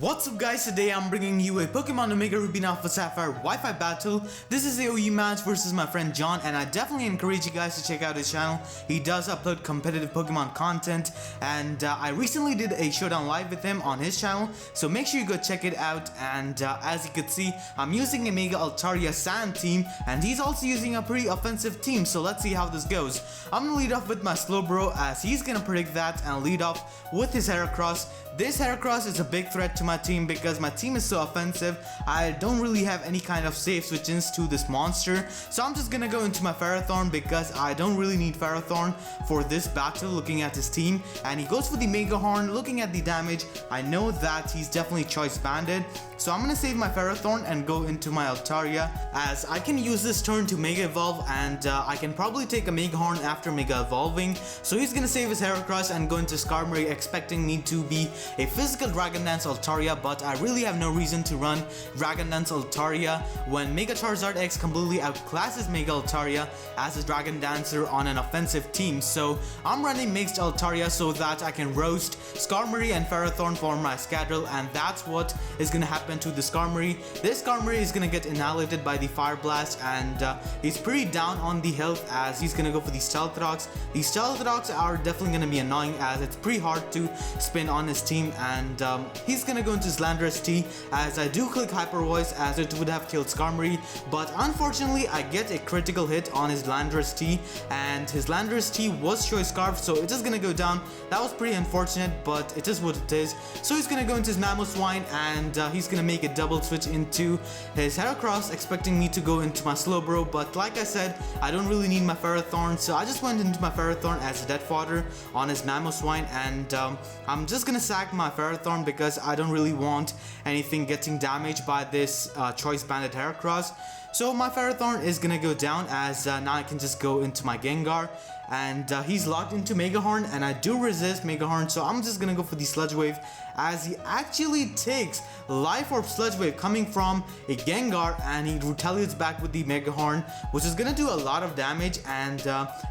What's up guys, today I'm bringing you a Pokemon Omega Ruby Alpha Sapphire Wi-Fi battle. This is a OU match versus my friend John, and I definitely encourage you guys to check out his channel. He does upload competitive Pokemon content, and I recently did a showdown live with him on his channel, so make sure you go check it out. And as you could see, I'm using a Mega Altaria Sand team, and he's also using a pretty offensive team, so let's see how this goes. I'm gonna lead off with my Slowbro, as he's gonna predict that, and lead off with his Heracross. This Heracross is a big threat to my team because my team is so offensive. I don't really have any kind of safe switch-ins to this monster, so I'm just gonna go into my Ferrothorn because I don't really need Ferrothorn for this battle looking at his team. And he goes for the Mega Horn. Looking at the damage, I know that he's definitely choice banded, so I'm gonna save my Ferrothorn and go into my Altaria, as I can use this turn to Mega Evolve, and I can probably take a Mega Horn after Mega Evolving. So he's gonna save his Heracross and go into Skarmory, expecting me to be a physical Dragon Dance Altaria, but I really have no reason to run Dragon Dance Altaria when Mega Charizard X completely outclasses Mega Altaria as a Dragon Dancer on an offensive team. So I'm running Mixed Altaria so that I can roast Skarmory and Ferrothorn for my Scadrill, and that's what is gonna happen to the Skarmory. This Skarmory is gonna get annihilated by the Fire Blast, and he's pretty down on the health as he's gonna go for the Stealth Rocks. These Stealth Rocks are definitely gonna be annoying as it's pretty hard to spin on his team, and he's gonna go into his Landorus T, as I do click Hyper Voice as it would have killed Skarmory, but unfortunately I get a critical hit on his Landorus T, and his Landorus T was Choice Scarf, so it is gonna go down. That was pretty unfortunate, but it is what it is. So he's gonna go into his Mamoswine, and he's gonna make a double switch into his Heracross, expecting me to go into my Slowbro, but like I said, I don't really need my Ferrothorn, so I just went into my Ferrothorn as a dead fodder on his Mamoswine, and I'm just gonna sack my Ferrothorn because I don't really want anything getting damaged by this choice banded Heracross. So my Ferrothorn is gonna go down, as now I can just go into my Gengar, and he's locked into Mega Horn, and I do resist Mega Horn, so I'm just gonna go for the Sludge Wave, as he actually takes Life Orb Sludge Wave coming from a Gengar, and he retaliates back with the Mega Horn, which is gonna do a lot of damage. And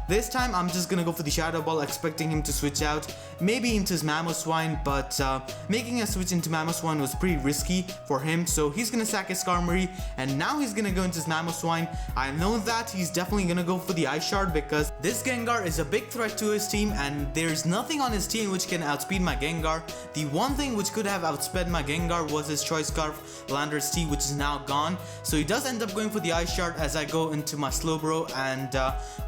this time I'm just gonna go for the Shadow Ball, expecting him to switch out maybe into his Mamoswine, but making a switch into Mamoswine was pretty risky for him, so he's gonna sack his Skarmory, and now he's gonna go into his Mamoswine. I know that he's definitely gonna go for the Ice Shard because this Gengar is a big threat to his team, and there's nothing on his team which can outspeed my Gengar. The one thing which could have outsped my Gengar was his Choice Scarf Landorus T, which is now gone. So he does end up going for the Ice Shard as I go into my Slowbro, and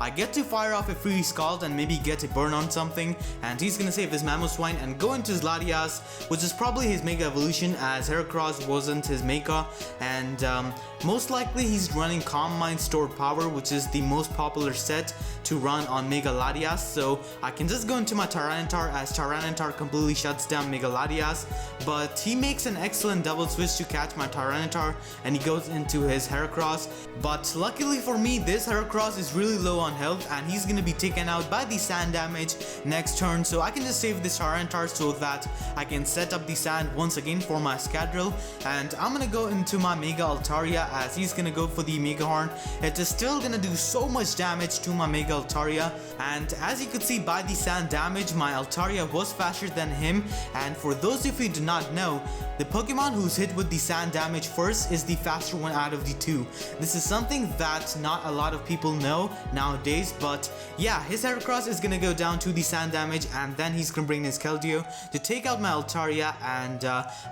I get to fire off a free Scald and maybe get a burn on something, and he's gonna save his Mamoswine and go into his Latias, which is probably his Mega Evolution, as Heracross wasn't his Mega, and most likely he's running Calm Mind Stored Power, which is the most popular set to run on Mega Latias. So I can just go into my Tyranitar, as Tyranitar completely shuts down Mega Latias, but he makes an excellent double switch to catch my Tyranitar, and he goes into his Heracross. But luckily for me, this Heracross is really low on health, and he's gonna be taken out by the sand damage next turn, so I can just save this Tyranitar so that I can set up the sand once again for my Scadrill. And I'm gonna go into my Mega Altaria, as he's gonna go for the Mega Horn. It is still gonna do so much damage to my Mega Altaria, and as you could see by the sand damage, my Altaria was faster than him. And for those of you who do not know, the Pokemon who's hit with the sand damage first is the faster one out of the two. This is something that not a lot of people know nowadays, but yeah, his Heracross is gonna go down to the sand damage, and then he's gonna bring his Keldeo to take out my Altaria, and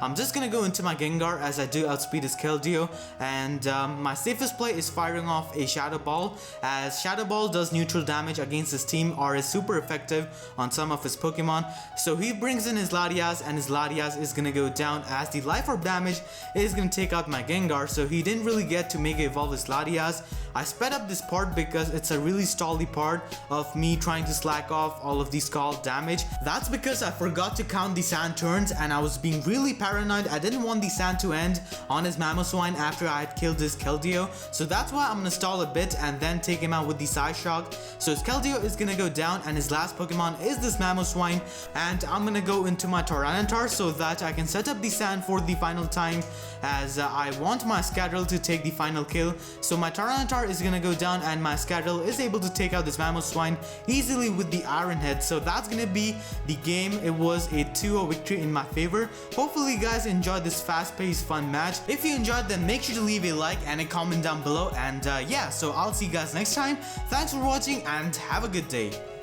I'm just gonna go into my Gengar as I do outspeed his Keldeo. And my safest play is firing off a Shadow Ball, as Shadow Ball does neutral damage against his team or is super effective on some of his Pokemon. So he brings in his Latias, and his Latias is gonna go down, as the Life Orb damage is gonna take out my Gengar, so he didn't really get to Mega Evolve his Latias. I sped up this part because it's a really stally part of me trying to slack off all of the Scald damage. That's because I forgot to count the sand turns, and I was being really paranoid. I didn't want the sand to end on his Mamoswine after I had killed his Keldeo, so that's why I'm gonna stall a bit and then take him out with the Psyshock. So Skeldeo is gonna go down, and his last Pokemon is this Mamoswine, and I'm gonna go into my Tyranitar so that I can set up the sand for the final time, as I want my Scatterel to take the final kill. So my Tyranitar is gonna go down, and my Scatterel is able to take out this Mamoswine easily with the Iron Head. So that's gonna be the game. It was a 2-0 victory in my favor. Hopefully you guys enjoyed this fast-paced fun match. If you enjoyed, then make sure to leave a like and a comment down below, and yeah, so I'll see you guys next time. Thanks for watching and have a good day.